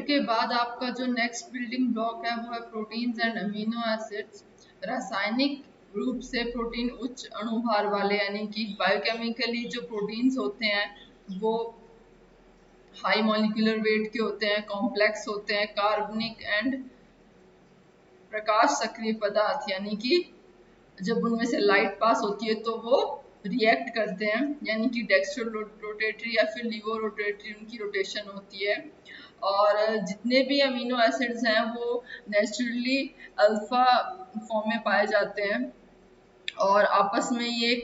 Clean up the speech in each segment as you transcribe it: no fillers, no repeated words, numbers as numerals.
के बाद आपका जो नेक्स्ट बिल्डिंग ब्लॉक है वो है प्रोटीन्स एंड अमीनो एसिड्स। रासायनिक रूप से प्रोटीन उच्च अणुभार वाले यानी कि बायोकेमिकली जो प्रोटीन्स होते हैं वो हाई मॉलिक्यूलर वेट के होते हैं, कॉम्प्लेक्स होते हैं, कार्बनिक एंड प्रकाश सक्रिय पदार्थ यानी कि जब उनमें से लाइट पास होती है तो वो रिएक्ट करते हैं, यानी कि डेक्स्ट्रो रोटेटरी या फिर लीवो रोटेटरी उनकी रोटेशन होती है। और जितने भी अमीनो एसिड्स हैं वो नेचुरली अल्फा फॉर्म में पाए जाते हैं और आपस में ये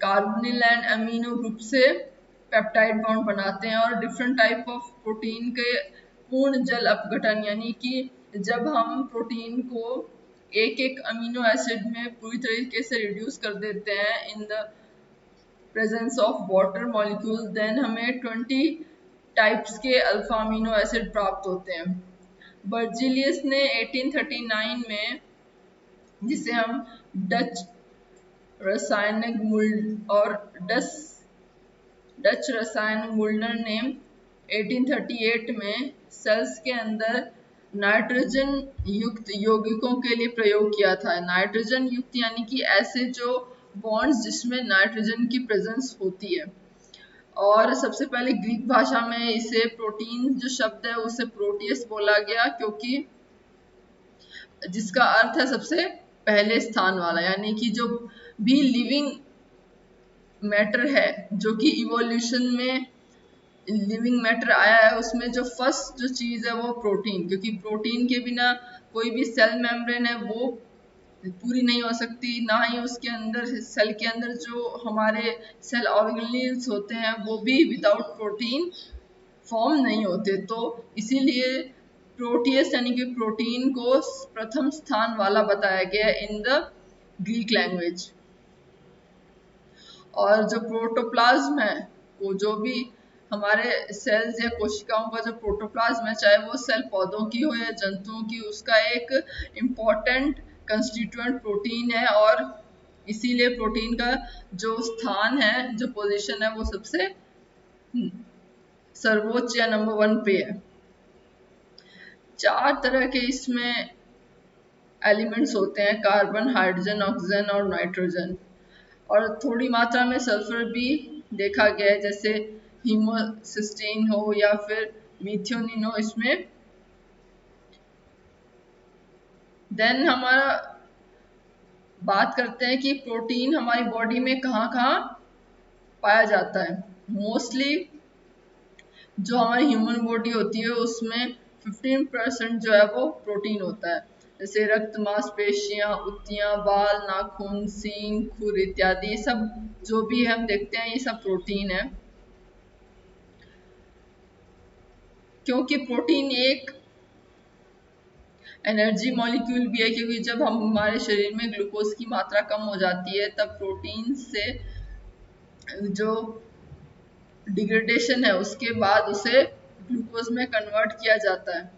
कार्बोनिल एंड अमीनो ग्रुप से पेप्टाइड बॉन्ड बनाते हैं। और डिफरेंट टाइप ऑफ प्रोटीन के पूर्ण जल अपघटन यानी कि जब हम प्रोटीन को एक एक अमीनो एसिड में पूरी तरीके से रिड्यूस कर देते हैं in the presence of water molecule, then हमें 20 टाइप्स के अल्फा अमीनो एसिड प्राप्त होते हैं। बर्जीलियस ने 1839 में, जिसे हम डच रासायनिक मूल और डच रसायन मुल्नर ने 1838 में सेल्स के अंदर नाइट्रोजन युक्त यौगिकों के लिए प्रयोग किया था। नाइट्रोजन युक्त यानी कि ऐसे जो बॉन्ड्स जिसमें नाइट्रोजन की प्रेजेंस होती है। और सबसे पहले ग्रीक भाषा में इसे प्रोटीन जो शब्द है उसे प्रोटियस बोला गया, क्योंकि जिसका अर्थ है सबसे पहले स्थान वाला, यानी कि जो भी लिविंग मैटर है जो कि इवोल्यूशन में लिविंग मैटर आया है उसमें जो फर्स्ट जो चीज है वो प्रोटीन, क्योंकि प्रोटीन के बिना कोई भी सेल मेम्ब्रेन है वो पूरी नहीं हो सकती, ना ही उसके अंदर सेल के अंदर जो हमारे सेल ऑर्गेनेल्स होते हैं वो भी विदाउट प्रोटीन फॉर्म नहीं होते। तो इसीलिए प्रोटियस यानी कि प्रोटीन को प्रथम स्थान वाला बताया गया इन द ग्रीक लैंग्वेज। और जो प्रोटोप्लाज्म है वो जो भी हमारे सेल्स या कोशिकाओं का जो प्रोटोप्लाज्म है, चाहे वो सेल पौधों की हो या जंतुओं की, उसका एक इम्पॉर्टेंट कंस्टिट्यूएंट प्रोटीन है। और इसीलिए प्रोटीन का जो स्थान है, जो पोजीशन है, वो सबसे सर्वोच्च या नंबर 1 पे है। 4 तरह के इसमें एलिमेंट्स होते हैं, कार्बन, हाइड्रोजन, ऑक्सीजन और नाइट्रोजन। और थोड़ी मात्रा में सल्फर भी देखा गया है, जैसे हीमोसिस्टीन हो या फिर मीथियोनिन हो इसमें। देन हमारा बात करते हैं कि प्रोटीन हमारी बॉडी में कहाँ कहाँ पाया जाता है। मोस्टली जो हमारी ह्यूमन बॉडी होती है उसमें 15% जो है वो प्रोटीन होता है, जैसे रक्त, मांसपेशियां, उतियां, बाल, नाखून, सींग, खुर इत्यादि सब जो भी हम देखते हैं ये सब प्रोटीन है। क्योंकि प्रोटीन एक एनर्जी मॉलिक्यूल भी है, क्योंकि जब हम हमारे शरीर में ग्लूकोज की मात्रा कम हो जाती है तब प्रोटीन से जो डिग्रेडेशन है उसके बाद उसे ग्लूकोज में कन्वर्ट किया जाता है।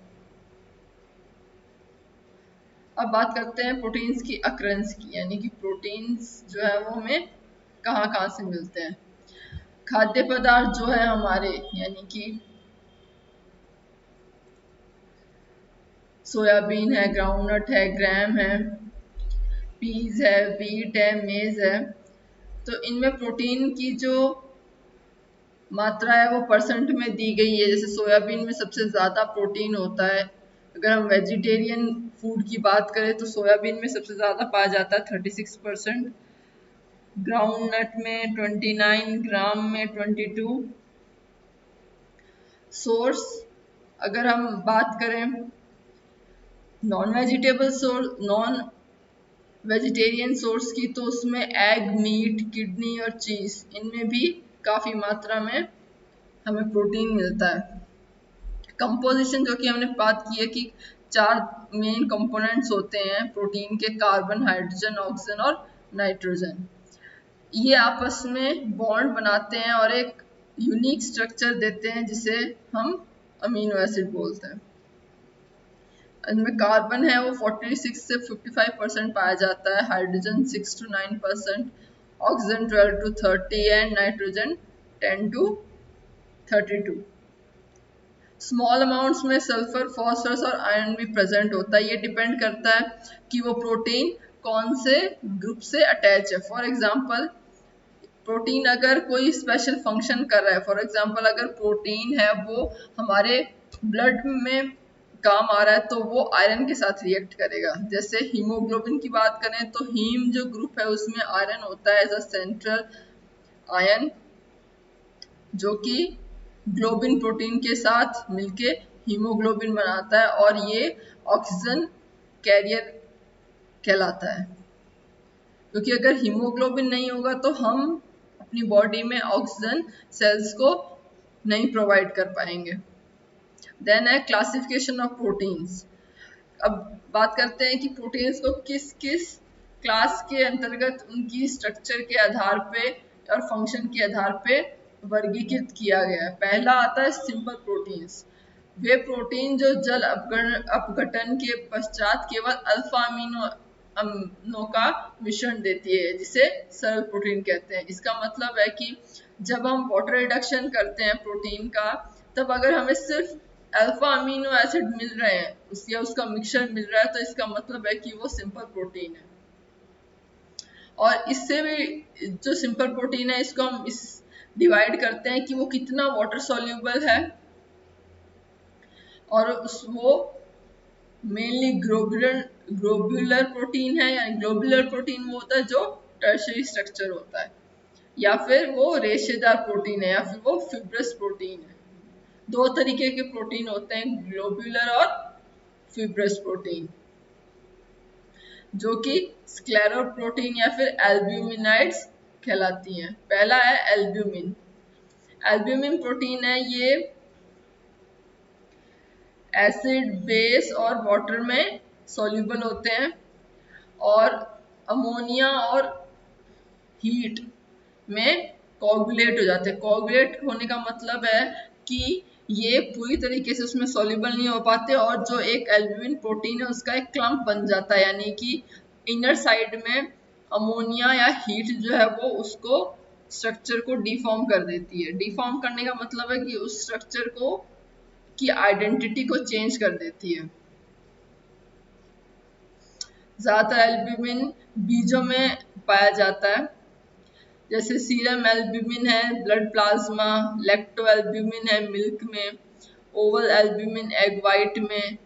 अब बात करते हैं प्रोटीन्स की अक्रेंस की, यानी कि प्रोटीन्स जो है वो हमें कहाँ कहाँ से मिलते हैं। खाद्य पदार्थ जो है हमारे, यानी कि सोयाबीन है, ग्राउंडनट है, ग्राम है, पीज है, व्हीट है, मेज है, तो इनमें प्रोटीन की जो मात्रा है वो परसेंट में दी गई है। जैसे सोयाबीन में सबसे ज़्यादा प्रोटीन होता है। अगर हम वेजिटेरियन फूड की बात करें तो सोयाबीन में सबसे ज़्यादा पाया जाता है 36%, ग्राउंड नट में 29, ग्राम में 22। सोर्स अगर हम बात करें non vegetable source, non vegetarian source की, तो उसमें एग, मीट, किडनी और चीज़, इनमें भी काफ़ी मात्रा में हमें प्रोटीन मिलता है। कंपोजिशन जो कि हमने बात की है कि 4 मेन कंपोनेंट्स होते हैं प्रोटीन के, कार्बन, हाइड्रोजन, ऑक्सीजन और नाइट्रोजन। ये आपस में बॉन्ड बनाते हैं और एक यूनिक स्ट्रक्चर देते हैं जिसे हम अमीनो एसिड बोलते हैं। इनमें कार्बन है वो 46 से 55% पाया जाता है, hydrogen 6 to 9%, oxygen 12 to 30 and nitrogen 10 to 32। Small amounts में सल्फर, फॉस्फोरस और आयरन भी प्रेजेंट होता है। ये डिपेंड करता है कि वो प्रोटीन कौन से ग्रुप से अटैच है। फॉर एग्जांपल, प्रोटीन अगर कोई स्पेशल फंक्शन कर रहा है, फॉर एग्जांपल अगर प्रोटीन है वो हमारे ब्लड में काम आ रहा है तो वो आयरन के साथ रिएक्ट करेगा। जैसे हीमोग्लोबिन की बात करें तो हीम जो ग्रुप है उसमें आयरन होता है एज अ सेंट्रल आयन, जो कि ग्लोबिन प्रोटीन के साथ मिलके हीमोग्लोबिन बनाता है और ये ऑक्सीजन कैरियर कहलाता है। क्योंकि अगर हीमोग्लोबिन नहीं होगा तो हम अपनी बॉडी में ऑक्सीजन सेल्स को नहीं प्रोवाइड कर पाएंगे। देन है क्लासिफिकेशन ऑफ प्रोटीन्स। अब बात करते हैं कि प्रोटीन्स को किस किस क्लास के अंतर्गत उनकी स्ट्रक्चर के आधार पे और फंक्शन के आधार पे वर्गीकृत किया गया है। पहला आता है सिंपल प्रोटीन्स। वे प्रोटीन जो जल अपघटन के पश्चात केवल अल्फा अमीनो का मिश्रण देती है, जिसे सरल प्रोटीन कहते हैं। इसका मतलब है कि जब हम वाटर रिडक्शन करते हैं प्रोटीन का, तब अगर हमें सिर्फ अल्फा अमीनो एसिड मिल रहे हैं या उसका मिक्सचर मिल रहा है तो इसका मतलब है कि वो सिंपल प्रोटीन है। और इससे भी जो सिंपल प्रोटीन है इसको हम इस डिवाइड करते हैं कि वो कितना वाटर सॉल्यूबल है, और वो मेनली ग्लोब्यूलर प्रोटीन है। यानी ग्लोब्यूलर प्रोटीन वो होता है जो टर्शियरी स्ट्रक्चर होता है, या फिर वो रेशेदार प्रोटीन है, या फिर वो फिब्रस प्रोटीन है। दो तरीके के प्रोटीन होते हैं, ग्लोब्यूलर और फिब्रस प्रोटीन, जो कि स्क्लेरो प्रोटीन या फिर एल्ब्यूमिनाइड्स कहलाती हैं। पहला है एल्ब्यूमिन। एल्ब्यूमिन प्रोटीन है, ये एसिड, बेस और वाटर में सॉल्युबल होते हैं और अमोनिया और हीट में कोगुलेट हो जाते हैं। कोगुलेट होने का मतलब है कि ये पूरी तरीके से उसमें सॉल्युबल नहीं हो पाते और जो एक एल्ब्यूमिन प्रोटीन है उसका एक क्लम्प बन जाता है, यानी कि इनर साइड में अमोनिया या हीट जो है वो उसको स्ट्रक्चर को डिफॉर्म कर देती है। डिफॉर्म करने का मतलब है कि उस स्ट्रक्चर को की आइडेंटिटी को चेंज कर देती है। ज्यादातर एल्ब्यूमिन बीजों में पाया जाता है, जैसे सीरम एल्ब्यूमिन है ब्लड प्लाज्मा, लैक्टो एल्ब्यूमिन है मिल्क में, ओवल एल्ब्यूमिन एग वाइट में,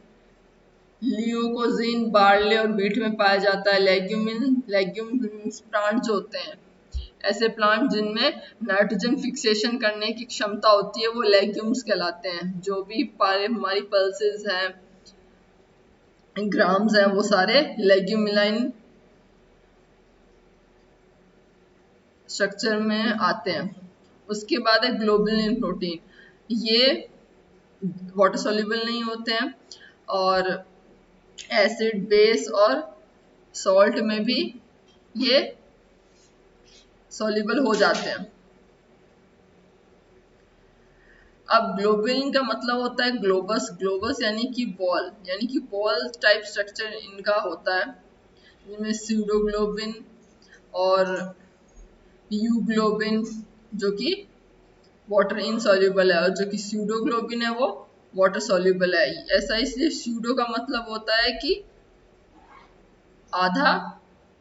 ल्यूकोजीन बार्ले और व्हीट में पाया जाता है। लेग्यूम्स प्लांट जो होते हैं, ऐसे प्लांट जिनमें नाइट्रोजन फिक्सेशन करने की क्षमता होती है वो लेग्यूम्स कहलाते हैं। जो भी हमारी पल्सेस हैं, ग्राम्स हैं, वो सारे लेग्यूमिलाइन स्ट्रक्चर में आते हैं। उसके बाद है ग्लोबुलिन प्रोटीन। ये वाटर सॉल्युबल नहीं होते हैं और एसिड, बेस और सॉल्ट में भी ये सॉल्युबल हो जाते हैं। अब ग्लोबुलिन का मतलब होता है ग्लोबस। ग्लोबस यानी कि बॉल, यानी कि बॉल टाइप स्ट्रक्चर इनका होता है, जिनमें स्यूडोग्लोबिन और यूग्लोबिन जो कि वाटर इनसॉल्युबल है, और जो कि स्यूडोग्लोबिन है वो वाटर सॉल्युबल है। ऐसा इसलिए स्यूडो का मतलब होता है कि आधा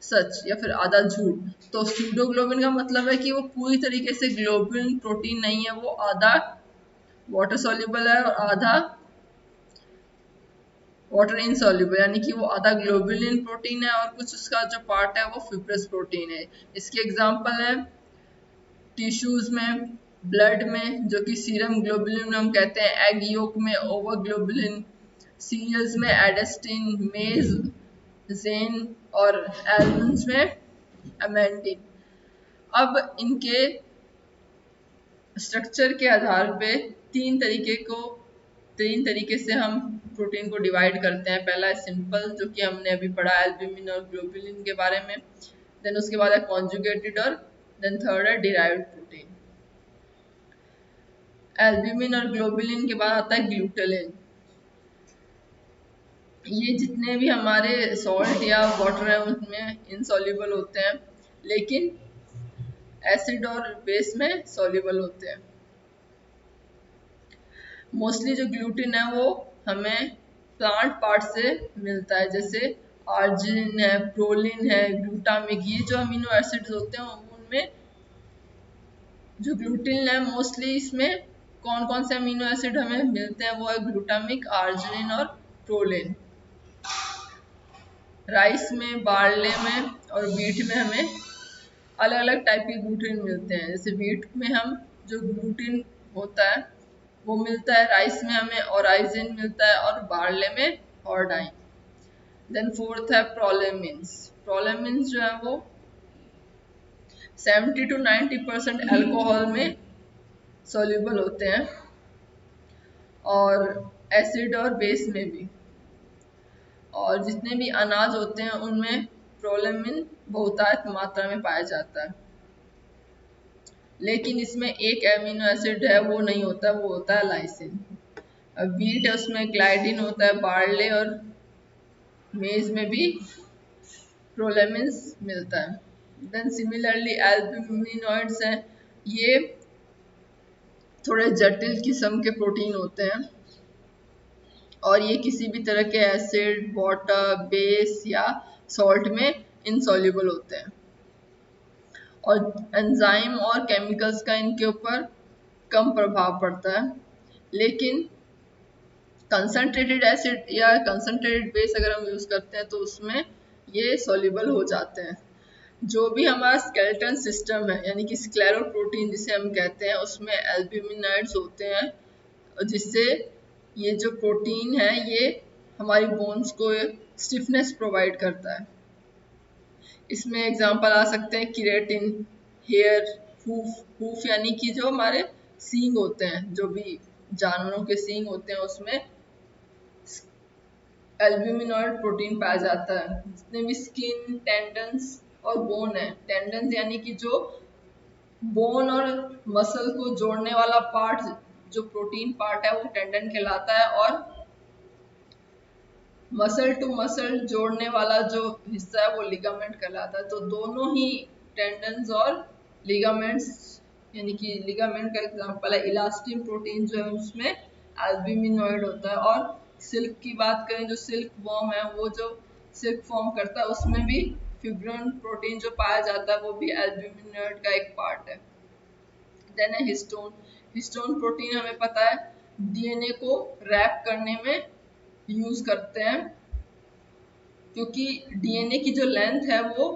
सच या फिर आधा झूठ। तो स्यूडोग्लोबिन का मतलब है कि वो पूरी तरीके से ग्लोबुलिन प्रोटीन नहीं है, वो आधा वाटर सॉल्युबल है और आधा वाटर इनसॉल्युबल, यानी कि वो आधा ग्लोबुलिन प्रोटीन है और कुछ उसका जो पार्ट है वो फिब्रस प्रोटीन है। इसके एग्जांपल है टिश्यूज में, ब्लड में जो कि सीरम ग्लोबुलिन हम कहते हैं, एग योक में ओवर ग्लोबुलिन, सीरियल्स में एडेस्टिन, मेज, जेन और एल्मंड्स में अमेंडिन। अब इनके स्ट्रक्चर के आधार पे तीन तरीके से हम प्रोटीन को डिवाइड करते हैं। पहला है सिंपल, जो कि हमने अभी पढ़ा एल्ब्यूमिन और ग्लोबुलिन के बारे में। देन उसके बाद है कॉन्जुगेटेड और देन थर्ड है डिराइव्ड प्रोटीन। एल्ब्यूमिन और ग्लोबुलिन के बाद आता है ग्लूटालिन। ये जितने भी हमारे सॉल्ट या वाटर है उनमें इनसॉल्युबल होते हैं, लेकिन एसिड और बेस में सॉल्युबल होते हैं। मोस्टली जो ग्लूटिन है वो हमें प्लांट पार्ट से मिलता है, जैसे आर्जिनिन है, प्रोलिन है, ग्लूटामिक, ये जो अमीनो एसिड्स होते हैं उनमें जो ग्लूटिन है मोस्टली इसमें कौन कौन से अमीनो एसिड हमें मिलते हैं, वो है ग्लूटामिक, आर्जिनिन और प्रोलिन। राइस में, बार्ले में और वीट में हमें अलग अलग टाइप के ग्लूटिन मिलते हैं। जैसे वीट में हम जो ग्लूटिन होता है वो मिलता है, राइस में हमें ओराइजिन मिलता है और बार्ले में ऑर्डाइन। देन फोर्थ है प्रोलेमिन्स। प्रोलेमिन्स जो है वो 70 to 90% अल्कोहल में सोल्यूबल होते हैं और एसिड और बेस में भी। और जितने भी अनाज होते हैं उनमें प्रोलेमिन बहुतायत मात्रा में पाया जाता है, लेकिन इसमें एक एमिनो एसिड है वो नहीं होता, वो होता है लाइसिन। अब वीट है उसमें ग्लाइडिन होता है, बार्ले और मेज में भी प्रोलेमिन्स मिलता है। देन सिमिलरली एल्ब्यूमिनॉइड्स हैं, ये थोड़े जटिल किस्म के प्रोटीन होते हैं और ये किसी भी तरह के एसिड, वाटर, बेस या सॉल्ट में इनसॉल्युबल होते हैं और एंजाइम और केमिकल्स का इनके ऊपर कम प्रभाव पड़ता है। लेकिन कंसंट्रेटेड एसिड या कंसंट्रेटेड बेस अगर हम यूज करते हैं तो उसमें ये सॉल्युबल हो जाते हैं। जो भी हमारा स्केलेटन सिस्टम है यानी कि स्क्लेरोप्रोटीन जिसे हम कहते हैं, उसमें एल्ब्यूमिनॉइड्स होते हैं, जिससे ये जो प्रोटीन है ये हमारी बोन्स को स्टिफनेस प्रोवाइड करता है। इसमें एग्जांपल आ सकते हैं केराटिन, हेयर, हूफ यानी कि जो हमारे सींग होते हैं, जो भी जानवरों के सींग होते हैं उसमें एल्ब्यूमिनॉइड प्रोटीन पाया जाता है। जितने भी स्किन, टेंडन्स और बोन है, टेंडन्स यानी कि जो बोन और मसल को जोड़ने वाला पार्ट, जो प्रोटीन पार्ट है वो टेंडन कहलाता है, और मसल टू मसल जोड़ने वाला जो हिस्सा है वो लिगामेंट कहलाता है। तो दोनों ही टेंडन्स और लिगामेंट्स, यानी कि लिगामेंट का एग्जांपल है इलास्टिन प्रोटीन जो है उसमें एल्ब्यूमिनॉइड होता है। और सिल्क की बात करें, जो सिल्क वॉर्म है वो जो सिल्क फॉर्म करता है उसमें भी फिब्रिन प्रोटीन जो पाया जाता है वो भी एल्ब्यूमिनॉइड का एक पार्ट है। देन है हिस्टोन। हिस्टोन प्रोटीन हमें पता है डीएनए को रैप करने में यूज करते हैं, क्योंकि डीएनए की जो लेंथ है वो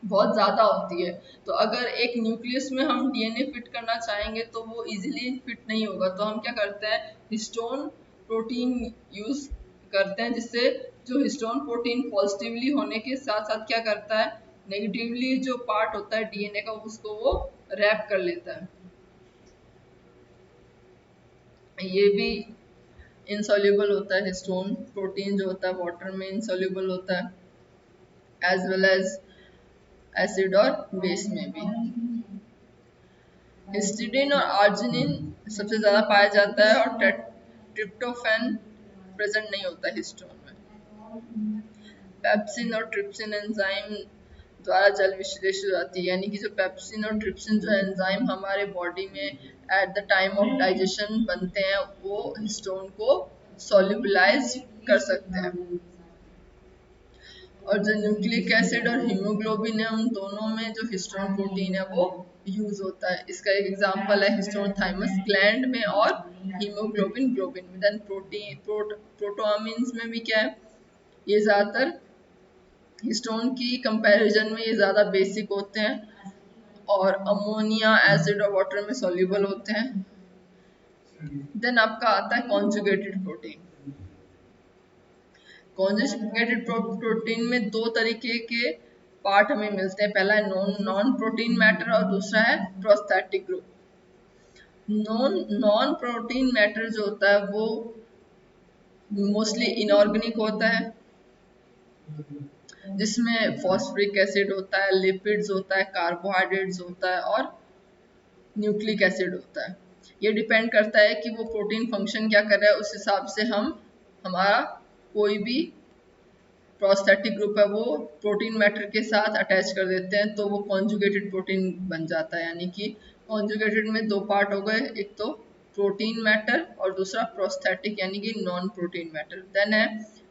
बहुत ज़्यादा होती है। तो अगर एक न्यूक्लियस में हम डीएनए फिट करना चाहेंगे तो वो इजीली फिट नहीं होगा, तो हम क्या करते हैं, हिस्टोन प्रोटीन यूज करते हैं, जिससे जो हिस्टोन प्रोटीन पॉजिटिवली होने के साथ साथ क्या करता है, नेगेटिवली जो पार्ट होता है डीएनए का उसको वो रैप कर लेता है। ये भी इनसॉल्युबल होता है, हिस्टोन प्रोटीन जो होता है वाटर में इनसॉल्युबल होता है, एज वेल एज एसिड और बेस में भी। हिस्टिडीन और आर्जिनिन सबसे ज्यादा पाया जाता है और ट्रिप्टोफैन प्रेजेंट नहीं होता हिस्टोन में। पेप्सिन और ट्रिप्सिन एंजाइम द्वारा जल विश्लेषित हो जाती है, यानी कि जो पेप्सिन और ट्रिप्सिन जो एंजाइम हमारे बॉडी में at the time of digestion बनते हैं वो हिस्टोन को सॉल्युबलाइज कर सकते हैं। और जो न्यूक्लिक एसिड और हीमोग्लोबिन है उन दोनों में जो हिस्टोन प्रोटीन है वो यूज होता है। इसका एक एग्जांपल है हिस्टोन थाइमस ग्लैंड में और हीमोग्लोबिन ग्लोबिन में। देन प्रोटोअमीन्स में भी क्या है, ये ज्यादातर हिस्टोन की कंपैरिजन में ये ज्यादा बेसिक होते हैं और अमोनिया, एसिड और वाटर में सॉल्युबल होते हैं। देन आपका आता है कॉन्जुगेटेड प्रोटीन। कॉन्जुगेटेड प्रोटीन में दो तरीके के पार्ट हमें मिलते हैं, पहला है नॉन प्रोटीन मैटर और दूसरा है prosthetic group. Non protein matter जो होता है वो मोस्टली इनऑर्गेनिक होता है, जिसमें फॉस्फोरिक एसिड होता है, लिपिड्स होता है, कार्बोहाइड्रेट्स होता है और न्यूक्लिक एसिड होता है। ये डिपेंड करता है कि वो प्रोटीन फंक्शन क्या कर रहा है, उस हिसाब से हम हमारा कोई भी प्रोस्थेटिक ग्रुप है वो प्रोटीन मैटर के साथ अटैच कर देते हैं, तो वो कॉन्जुगेटेड प्रोटीन बन जाता है। यानी कि कॉन्जुगेटेड में दो पार्ट हो गए, एक तो प्रोटीन मैटर और दूसरा प्रोस्थेटिक यानी कि नॉन प्रोटीन मैटर। देन है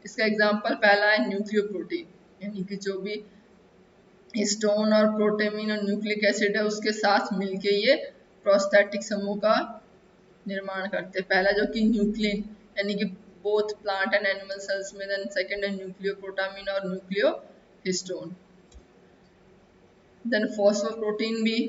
इसका एग्जांपल, पहला है न्यूक्लियोप्रोटीन, यानी कि जो भी हिस्टोन और प्रोटेमिन और न्यूक्लिक एसिड है उसके साथ मिलके ये प्रोस्थेटिक समूह का निर्माण करते हैं। पहला जो कि न्यूक्लिन यानी कि both plant and animal cells में, देन सेकंड है न्यूक्लियोप्रोटामिन और न्यूक्लियो हिस्टोन। देन फॉस्फोप्रोटीन भी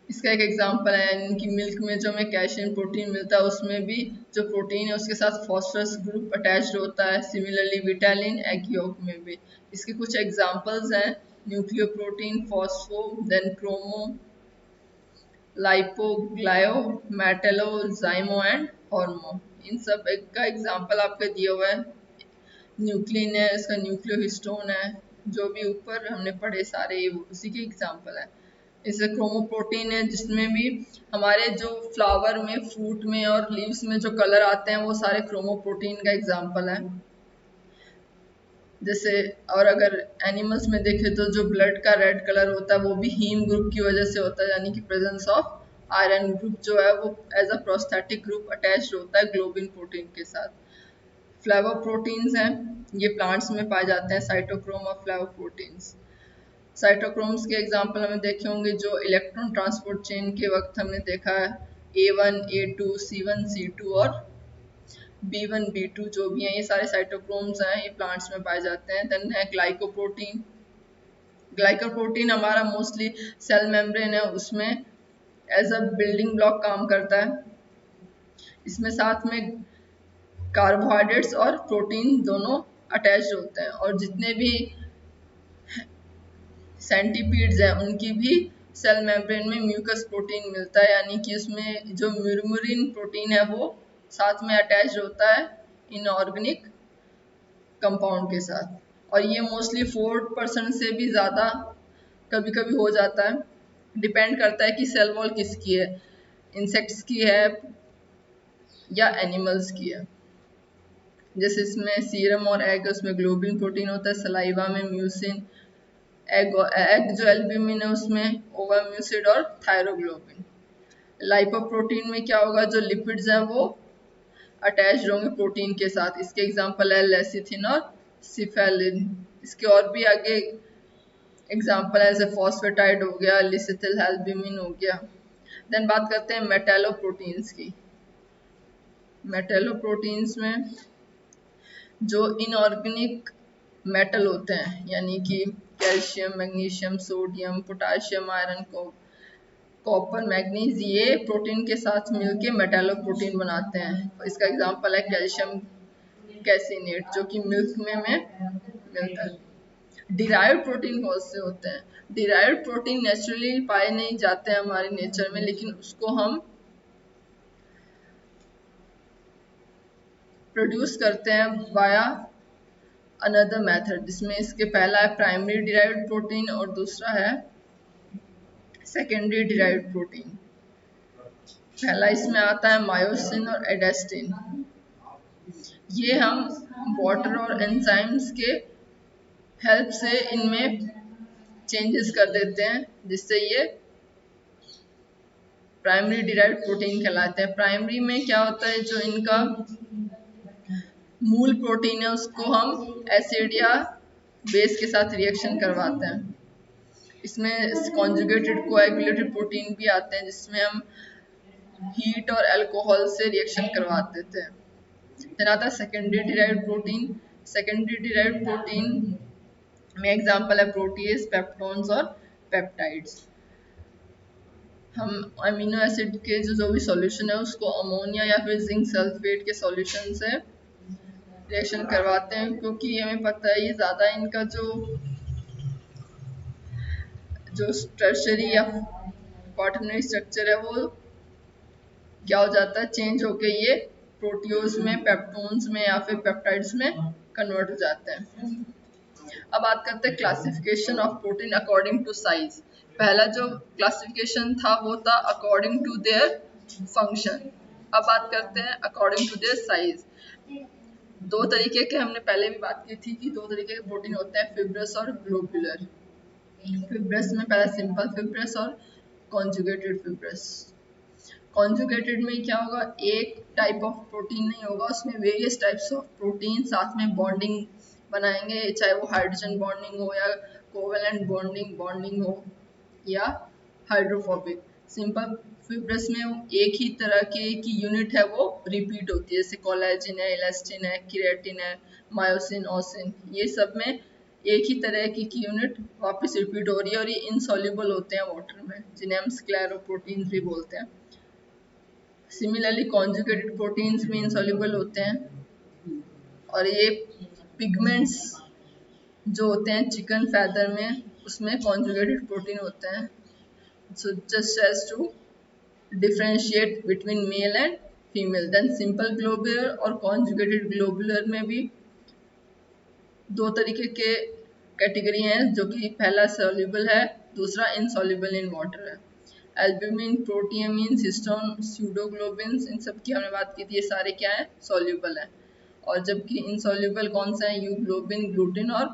इसका एक एग्जांपल है, यानी कि मिल्क में जो हमें कैल्शियम प्रोटीन मिलता है उसमें भी जो प्रोटीन है उसके साथ फॉस्फोरस ग्रुप अटैच्ड होता है। सिमिलरली विटालिन एग योक में भी। इसके कुछ एग्जांपल्स हैं, nucleoprotein, phospho, then chromo, lipo, glyco, metallo, zymo and hormo. इन सब का एग्जांपल आपके दिया हुआ है। न्यूक्लिन है, इसका न्यूक्लियोहिस्टोन है, जो भी ऊपर हमने पढ़े सारे उसी के एग्जांपल है। इससे क्रोमोप्रोटीन है, जिसमें भी हमारे जो फ्लावर में, फ्रूट में और लीव्स में जो कलर आते हैं वो सारे क्रोमोप्रोटीन का एग्जांपल है। जैसे और अगर एनिमल्स में देखें तो जो ब्लड का रेड कलर होता है वो भी हीम ग्रुप की वजह से होता है, यानी कि प्रेजेंस ऑफ आयरन ग्रुप जो है वो as a prosthetic group attached होता है ग्लोबिन प्रोटीन के साथ। फ्लेवोप्रोटीन्स हैं, ये प्लांट्स में पाए जाते हैं, साइटोक्रोम और फ्लेवोप्रोटीन्स। साइटोक्रोम्स के एग्जांपल हमें देखे होंगे जो इलेक्ट्रॉन ट्रांसपोर्ट चेन के वक्त हमने देखा है, A1, A2, C1, C2 और B1, B2 जो भी हैं, ये सारे साइटोक्रोम्स हैं, ये प्लांट्स में पाए जाते हैं। देन है ग्लाइकोप्रोटीन। ग्लाइकोप्रोटीन हमारा मोस्टली सेल मेम्ब्रेन है उसमें एज अ बिल्डिंग ब्लॉक काम करता है। इसमें साथ में कार्बोहाइड्रेट्स और प्रोटीन दोनों अटैच होते हैं, और जितने भी सेंटीपीड्स हैं उनकी भी सेल मेम्ब्रेन में म्यूकस प्रोटीन मिलता है, यानी कि उसमें जो म्यूरमुरिन प्रोटीन है वो साथ में अटैच होता है इनऑर्गेनिक कंपाउंड के साथ। और ये मोस्टली 4% से भी ज़्यादा कभी कभी हो जाता है, डिपेंड करता है कि सेल वॉल किसकी है, इंसेक्ट्स की है या एनिमल्स की है। जैसे इसमें सीरम और एग, उसमें ग्लोबिन प्रोटीन होता है, सलाइवा में म्यूसिन, एग जो एल्ब्यूमिन है उसमें ओवाम्यूसिड और थायरोग्लोबिन। लाइपोप्रोटीन में क्या होगा, जो लिपिड्स हैं वो अटैच्ड होंगे प्रोटीन के साथ। इसके एग्जांपल है लेसिथिन और सिफेलिन। इसके और भी आगे एग्जांपल है, जैसे फॉस्फेटाइड हो गया, लिसिथिल एल्ब्यूमिन हो गया। देन बात करते हैं मेटेलोप्रोटीन्स की। मेटेलोप्रोटीन्स में जो इनऑर्गेनिक मेटल होते हैं, यानी कि calcium, magnesium, sodium, potassium, iron, copper, manganese, ये प्रोटीन के साथ मिलके मेटेलोप्रोटीन बनाते हैं। इसका एग्जांपल है कैल्शियम कैसिनेट, जो कि मिल्क में मिलता है। डिराइव्ड प्रोटीन कौन से होते हैं? डिराइव्ड प्रोटीन नेचुरली पाए नहीं जाते हैं हमारे नेचर में, लेकिन उसको हम प्रोड्यूस करते हैं वाया अनदर मेथड, जिसमें इसके पहला है प्राइमरी डिराइव्ड प्रोटीन और दूसरा है सेकेंडरी डिराइव्ड प्रोटीन। पहला इसमें आता है मायोसिन और एडेस्टिन। ये हम वाटर और एंजाइम्स के हेल्प से इनमें चेंजेस कर देते हैं, जिससे ये प्राइमरी डिराइव्ड प्रोटीन कहलाते हैं। प्राइमरी में क्या होता है, जो इनका मूल प्रोटीन है उसको हम एसिड या बेस के साथ रिएक्शन करवाते हैं। इसमें कॉन्जुगेटेड कोएगुलेटेड प्रोटीन भी आते हैं, जिसमें हम हीट और अल्कोहल से रिएक्शन करवा देते हैं। फिर आता है secondary derived protein. Secondary derived protein में एग्जांपल है प्रोटीएज, पेप्टोन्स और पेप्टाइड्स। हम अमीनो एसिड के जो भी सॉल्यूशन है उसको अमोनिया या फिर जिंक सल्फेट के सॉल्यूशन से रिएक्शन करवाते हैं, क्योंकि हमें पता है ये ज़्यादा इनका जो टर्शरी या क्वाटरनरी स्ट्रक्चर है वो क्या हो जाता है, चेंज होके ये प्रोटियोज में, पेप्टोन्स में या फिर पेप्टाइड्स में कन्वर्ट हो जाते हैं। अब बात करते हैं classification of protein according to size. पहला जो क्लासिफिकेशन था वो था अकॉर्डिंग टू देयर फंक्शन। अब बात करते हैं अकॉर्डिंग टू देयर साइज। दो तरीके के हमने पहले भी बात की थी कि दो तरीके के प्रोटीन होते हैं, फिब्रस और ग्लोबुलर। फिब्रस में पहला सिंपल फिब्रस और कॉन्जुगेटेड फिब्रस। कॉन्जुगेटेड में क्या होगा, एक टाइप ऑफ प्रोटीन नहीं होगा, उसमें वेरियस टाइप्स ऑफ प्रोटीन साथ में बॉन्डिंग बनाएंगे, चाहे वो हाइड्रोजन बॉन्डिंग हो या कोवेलेंट बॉन्डिंग बॉन्डिंग हो या हाइड्रोफोबिक। सिंपल फिब्रस में एक ही तरह की यूनिट है वो रिपीट होती है, जैसे कोलेजिन है, इलास्टिन है, केराटिन है, मायोसिन, ओसिन, ये सब में एक ही तरह की यूनिट वापस रिपीट हो रही है और ये इनसॉल्युबल होते हैं वाटर में, जिन्हें हम स्क्लेरोप्रोटीन भी बोलते हैं। सिमिलरली कॉन्जुगेटेड प्रोटीन्स भी इनसॉल्युबल होते हैं और ये पिगमेंट्स जो होते हैं चिकन फैदर में, उसमें कॉन्जुगेटेड प्रोटीन होते हैं। So just as to differentiate between male and female. Then simple globular और कॉन्जुगेटेड ग्लोबुलर में भी दो तरीके के कैटेगरी हैं, जो कि पहला सॉल्युबल है, दूसरा इनसॉल्युबल इन वाटर है। एल्ब्यूमिन, प्रोटियमिन, हिस्टोन, स्यूडोग्लोबिन्स, इन सब की हमने बात की थी, ये सारे क्या है, सॉल्युबल है। और जबकि इनसॉल्युबल कौन सा है, यूग्लोबिन, ग्लूटिन और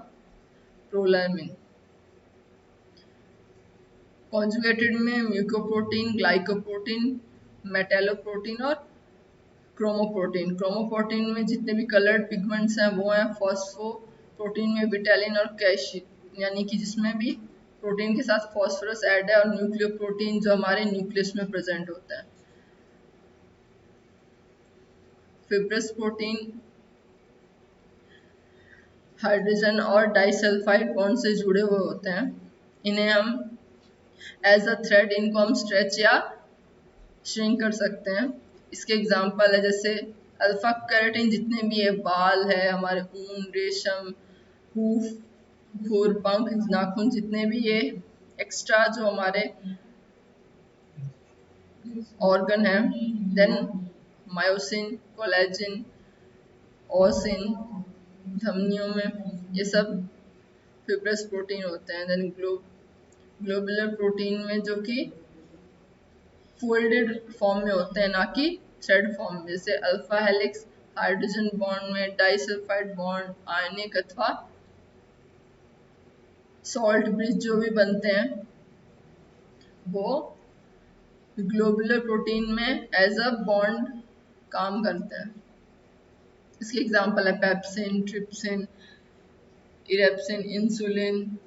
प्रोलामिन। कॉन्जुगेटेड में म्यूकोप्रोटीन, ग्लाइकोप्रोटीन, मेटेलोप्रोटीन और क्रोमोप्रोटीन। क्रोमोप्रोटीन में जितने भी कलर्ड पिगमेंट्स हैं वो हैं। फॉस्फोप्रोटीन में विटालिन और कैल्शियम, यानी कि जिसमें भी प्रोटीन के साथ फॉस्फोरस ऐड है। और न्यूक्लियोप्रोटीन जो हमारे न्यूक्लियस में प्रेजेंट होता है। फिब्रस प्रोटीन हाइड्रोजन और डाइसल्फाइड बॉन्ड से जुड़े हुए होते हैं। इन्हें हम एज अ थ्रेड, इनको हम स्ट्रेच या श्रिंक कर सकते हैं। इसके एग्जाम्पल है जैसे अल्फा केराटिन, जितने भी है बाल है हमारे, ऊन, रेशम, हूफ, खुर, पंख, नाखून, जितने भी ये एक्स्ट्रा जो हमारे ऑर्गन है। देन मायोसिन, कोलेजिन, ओसिन, धमनियों में, ये सब फिब्रस प्रोटीन होते हैं। देन ग्लोबुलर प्रोटीन में जो कि फोल्डेड फॉर्म में होते हैं, ना कि थ्रेड फॉर्म में, जैसे अल्फा हेलिक्स, हाइड्रोजन बॉन्ड में डाइसल्फाइड बॉन्ड, आयनिक अथवा सॉल्ट ब्रिज जो भी बनते हैं वो ग्लोबुलर प्रोटीन में एज अ बॉन्ड काम करते हैं। इसके एग्जांपल है pepsin, trypsin, erepsin, insulin.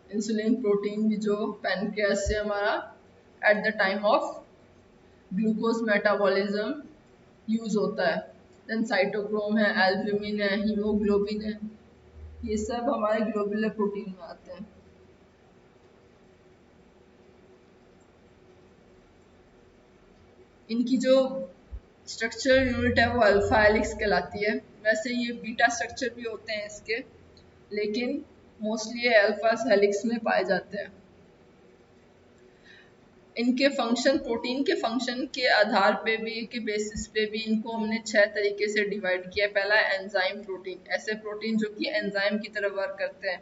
Insulin protein भी जो पैनक्रियास से हमारा at the time of glucose metabolism use होता है। देन साइटोक्रोम है, एल्ब्यूमिन है, हीमोग्लोबिन है, ये सब हमारे ग्लोबुलर प्रोटीन में आते हैं। इनकी जो स्ट्रक्चर यूनिट है वो अल्फा हेलिक्स कहलाती है। वैसे ये बीटा स्ट्रक्चर भी होते हैं इसके, लेकिन मोस्टली ये अल्फा हेलिक्स में पाए जाते हैं। इनके फंक्शन, प्रोटीन के फंक्शन के आधार पे भी, के बेसिस पे भी इनको हमने 6 तरीके से डिवाइड किया। पहला एंजाइम प्रोटीन, ऐसे प्रोटीन जो कि एंजाइम की तरह वर्क करते हैं।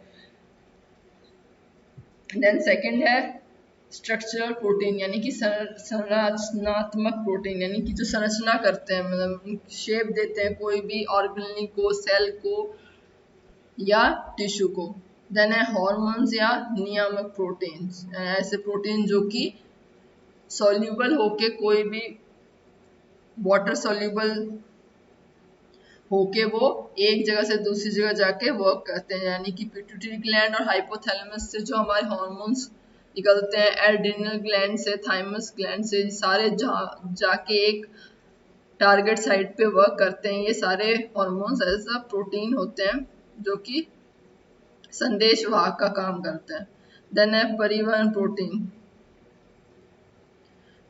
देन सेकंड है स्ट्रक्चरल प्रोटीन, यानी कि संरचनात्मक प्रोटीन, यानी कि जो संरचना करते हैं, मतलब शेप देते हैं कोई भी ऑर्गेनिक को, सेल को या टिश्यू को। देन है हॉर्मोन्स या नियामक प्रोटीन्स, ऐसे प्रोटीन जो कि सॉल्यूबल होके, कोई भी वाटर सॉल्यूबल होके वो एक जगह से दूसरी जगह जाके वर्क करते हैं। यानी कि पिट्यूटरी ग्लैंड और हाइपोथैलेमस से जो हमारे हार्मोन्स निकलते हैं, एड्रिनल ग्लैंड से, थाइमस ग्लैंड से, सारे जाके एक टारगेट साइट पे वर्क करते हैं। ये सारे हार्मोन्स ऐसा प्रोटीन होते हैं जो कि संदेश वाहक का काम करते हैं। देन है परिवहन प्रोटीन,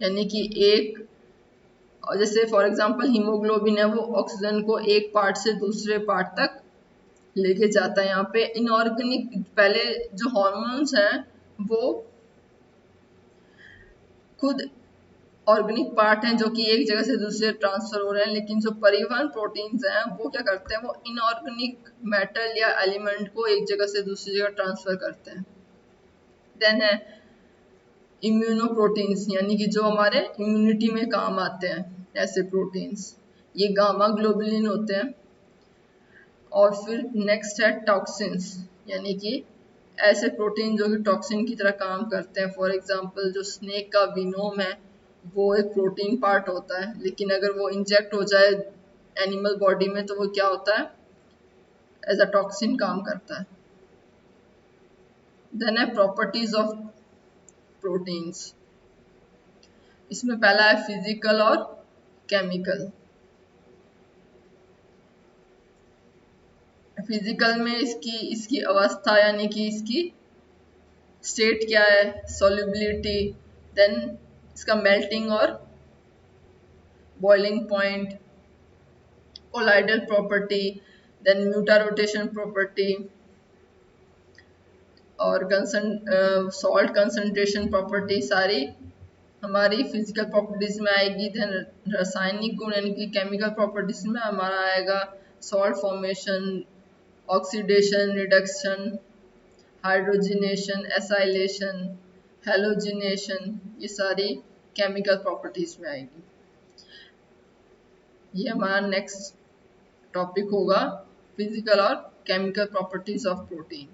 यानी कि एक, और जैसे फॉर एग्जांपल हीमोग्लोबिन है, वो ऑक्सीजन को एक पार्ट से दूसरे पार्ट तक लेके जाता है। यहाँ पे इनऑर्गेनिक, पहले जो हॉर्मोन्स हैं वो खुद ऑर्गेनिक पार्ट हैं जो कि एक जगह से दूसरे ट्रांसफर हो रहे हैं, लेकिन जो परिवहन प्रोटीन्स हैं वो क्या करते हैं, वो इनऑर्गेनिक मेटल या एलिमेंट को एक जगह से दूसरी जगह ट्रांसफर करते हैं। देन है इम्यूनोप्रोटीन्स, यानी कि जो हमारे इम्यूनिटी में काम आते हैं, ऐसे प्रोटीन्स, ये गामा ग्लोबुलिन होते हैं। और फिर नेक्स्ट है टॉक्सिन्स, यानी कि ऐसे प्रोटीन जो कि टॉक्सिन की तरह काम करते हैं। फॉर एग्जांपल जो स्नेक का विनोम है वो एक प्रोटीन पार्ट होता है, लेकिन अगर वो इंजेक्ट हो जाए एनिमल बॉडी में तो वो क्या होता है, एज अ टॉक्सिन काम करता है। देन है प्रॉपर्टीज ऑफ प्रोटीन्स। इसमें पहला है फिजिकल और केमिकल। फिजिकल में इसकी इसकी अवस्था यानी कि इसकी स्टेट क्या है, सॉल्युबिलिटी, देन इसका मेल्टिंग और boiling point, colloidal property, then mutarotation property और सॉल्ट कंसंट्रेशन प्रॉपर्टी सारी हमारी फिजिकल प्रॉपर्टीज में आएगी। देन रासायनिक गुण यानी कि केमिकल प्रॉपर्टीज में हमारा आएगा salt formation, oxidation, reduction, hydrogenation, acylation, halogenation, ये सारी केमिकल प्रॉपर्टीज में आएगी। ये हमारा नेक्स्ट टॉपिक होगा, फिजिकल और केमिकल प्रॉपर्टीज ऑफ प्रोटीन।